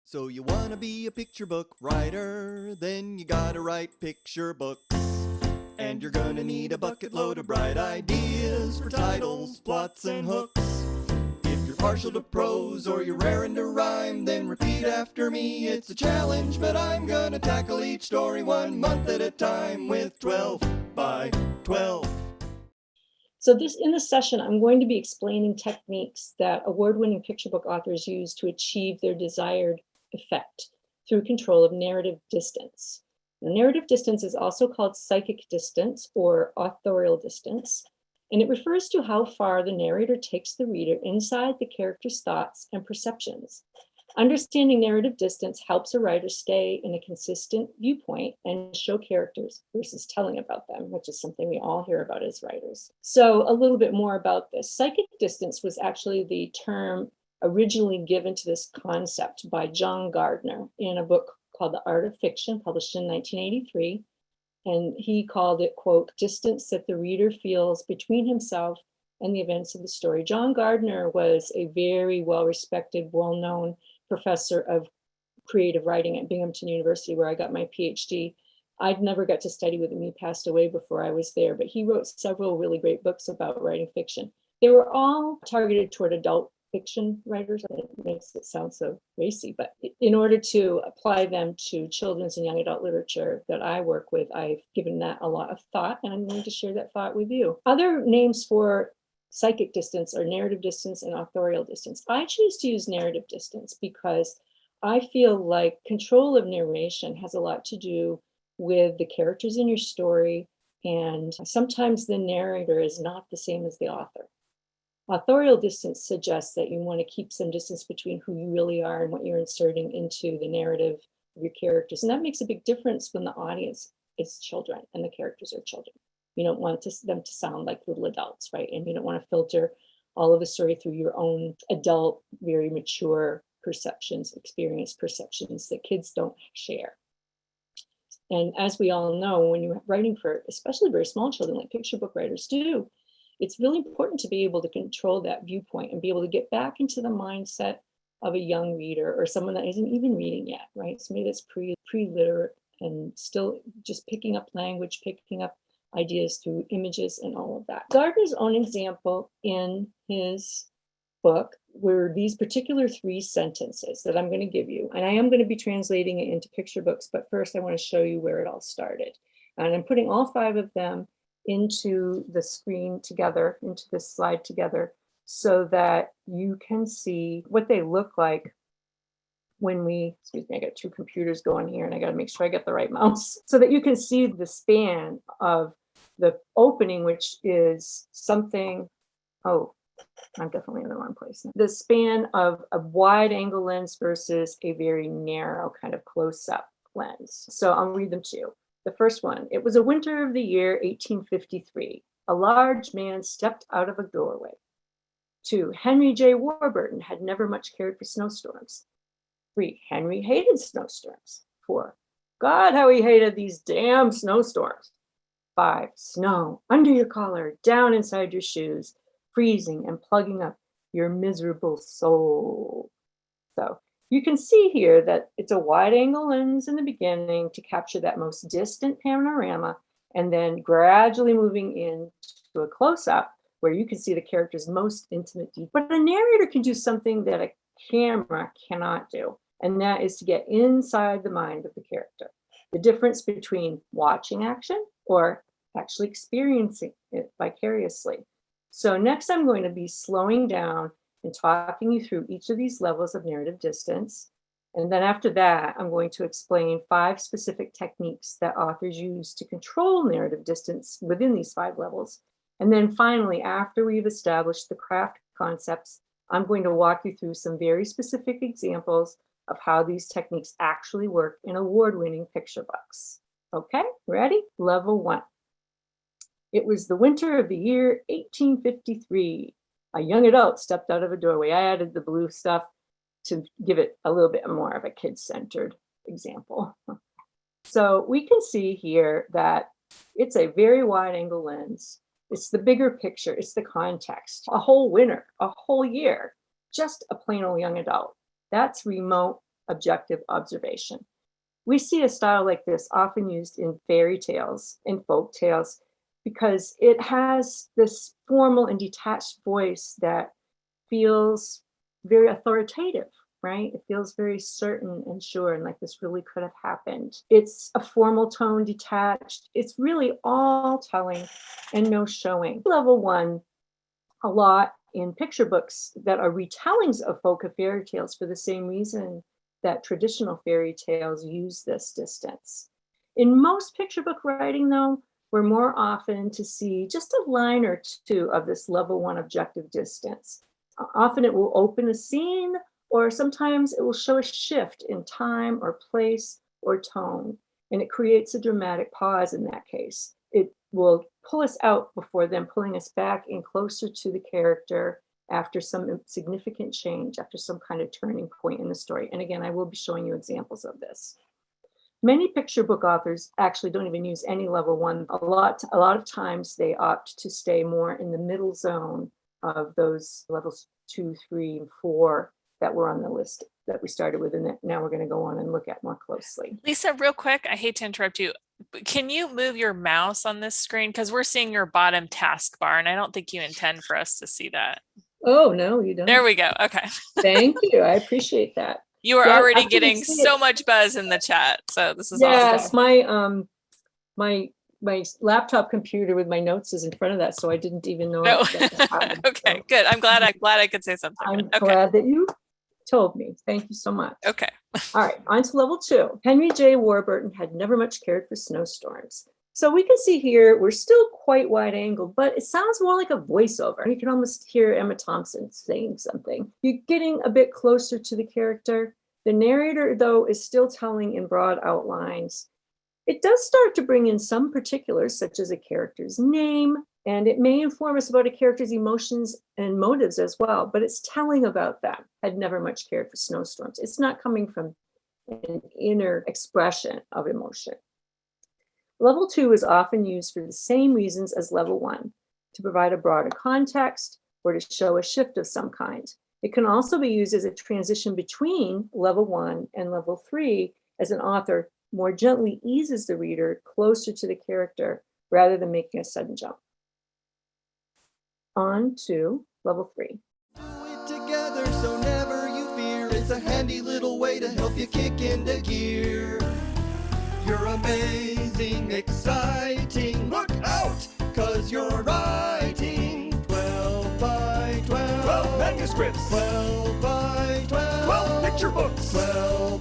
So you wanna be a picture book writer, then you gotta write picture books. And you're gonna need a bucket load of bright ideas for titles, plots, and hooks. If you're partial to prose or you're raring to rhyme, then repeat after me. It's a challenge, but I'm gonna tackle each story 1 month at a time with 12 by 12. So in this session, I'm going to be explaining techniques that award-winning picture book authors use to achieve their desired effect through control of narrative distance. Now, narrative distance is also called psychic distance or authorial distance, and it refers to how far the narrator takes the reader inside the character's thoughts and perceptions. Understanding narrative distance helps a writer stay in a consistent viewpoint and show characters versus telling about them, which is something we all hear about as writers. So a little bit more about this. Psychic distance was actually the term originally given to this concept by John Gardner in a book called The Art of Fiction, published in 1983. And he called it, quote, distance that the reader feels between himself and the events of the story. John Gardner was a very well-respected, well-known professor of creative writing at Binghamton University, where I got my PhD. I'd never got to study with him. He passed away before I was there, but he wrote several really great books about writing fiction. They were all targeted toward adult fiction writers. It makes it sound so racy, but in order to apply them to children's and young adult literature that I work with, I've given that a lot of thought, and I'm going to share that thought with you. Other names for psychic distance are narrative distance and authorial distance. I choose to use narrative distance because I feel like control of narration has a lot to do with the characters in your story, and sometimes the narrator is not the same as the author. Authorial distance suggests that you want to keep some distance between who you really are and what you're inserting into the narrative of your characters. And that makes a big difference when the audience is children and the characters are children. You don't want them to sound like little adults, right? And you don't want to filter all of the story through your own adult, very mature perceptions, experienced perceptions that kids don't share. And as we all know, when you're writing for especially very small children, like picture book writers do, it's really important to be able to control that viewpoint and be able to get back into the mindset of a young reader or someone that isn't even reading yet, right? Somebody that's pre-literate and still just picking up language, picking up ideas through images and all of that. Gardner's own example in his book were these particular 3 sentences that I'm going to give you. And I am going to be translating it into picture books, but first I want to show you where it all started. And I'm putting all 5 of them into the screen together, into this slide together, so that you can see what they look like when excuse me, I got 2 computers going here and I got to make sure I get the right mouse, so that you can see the span of the opening, which is something, oh, I'm definitely in the wrong place. The span of a wide angle lens versus a very narrow kind of close-up lens. So I'll read them to you. The first one, it was a winter of the year 1853. A large man stepped out of a doorway. 2, Henry J. Warburton had never much cared for snowstorms. 3, Henry hated snowstorms. 4, God, how he hated these damn snowstorms. 5, snow under your collar, down inside your shoes, freezing and plugging up your miserable soul. So you can see here that it's a wide angle lens in the beginning to capture that most distant panorama, and then gradually moving into a close-up where you can see the character's most intimate detail. But a narrator can do something that a camera cannot do, and that is to get inside the mind of the character. The difference between watching action or actually experiencing it vicariously. So next I'm going to be slowing down and talking you through each of these levels of narrative distance. And then after that, I'm going to explain 5 specific techniques that authors use to control narrative distance within these 5 levels. And then finally, after we've established the craft concepts, I'm going to walk you through some very specific examples of how these techniques actually work in award-winning picture books. Okay, ready? Level 1. It was the winter of the year 1853. A young adult stepped out of a doorway. I added the blue stuff to give it a little bit more of a kid-centered example. So we can see here that it's a very wide angle lens. It's the bigger picture. It's the context. A whole winter, a whole year, just a plain old young adult. That's remote objective observation. We see a style like this often used in fairy tales and folk tales because it has this formal and detached voice that feels very authoritative, right? It feels very certain and sure, and like this really could have happened. It's a formal tone, detached. It's really all telling and no showing. Level 1, a lot in picture books that are retellings of folk or fairy tales for the same reason that traditional fairy tales use this distance. In most picture book writing, though, we're more often to see just a line or two of this level 1 objective distance. Often it will open a scene, or sometimes it will show a shift in time or place or tone, and it creates a dramatic pause in that case. It will pull us out before then pulling us back in closer to the character after some significant change, after some kind of turning point in the story. And again, I will be showing you examples of this. Many picture book authors actually don't even use any level 1. A lot of times they opt to stay more in the middle zone of those levels 2, 3, and 4 that were on the list that we started with, and that now we're going to go on and look at more closely. Lisa, real quick, I hate to interrupt you, but can you move your mouse on this screen? Because we're seeing your bottom taskbar, and I don't think you intend for us to see that. Oh, no, you don't. There we go. Okay. Thank you. I appreciate that. You are Yeah, I already couldn't getting see so it. much buzz in the chat. So this is Yes, awesome. my laptop computer with my notes is in front of that, so I didn't even know. No. that happened. Okay, So good. I'm glad I could say something. I'm Okay. glad that you told me. Thank you so much. Okay. All right, on to level 2. Henry J. Warburton had never much cared for snowstorms. So we can see here, we're still quite wide angled, but it sounds more like a voiceover. You can almost hear Emma Thompson saying something. You're getting a bit closer to the character. The narrator, though, is still telling in broad outlines. It does start to bring in some particulars, such as a character's name, and it may inform us about a character's emotions and motives as well, but it's telling about them. Had never much cared for snowstorms. It's not coming from an inner expression of emotion. Level 2 is often used for the same reasons as level 1, to provide a broader context or to show a shift of some kind. It can also be used as a transition between level 1 and level 3 as an author more gently eases the reader closer to the character rather than making a sudden jump. On to level 3. Do it together so never you fear. It's a handy little way to help you kick into gear. You're amazing, exciting. Look out, 'cause you're writing 12 by 12. 12 manuscripts. 12 by 12. 12 picture books. 12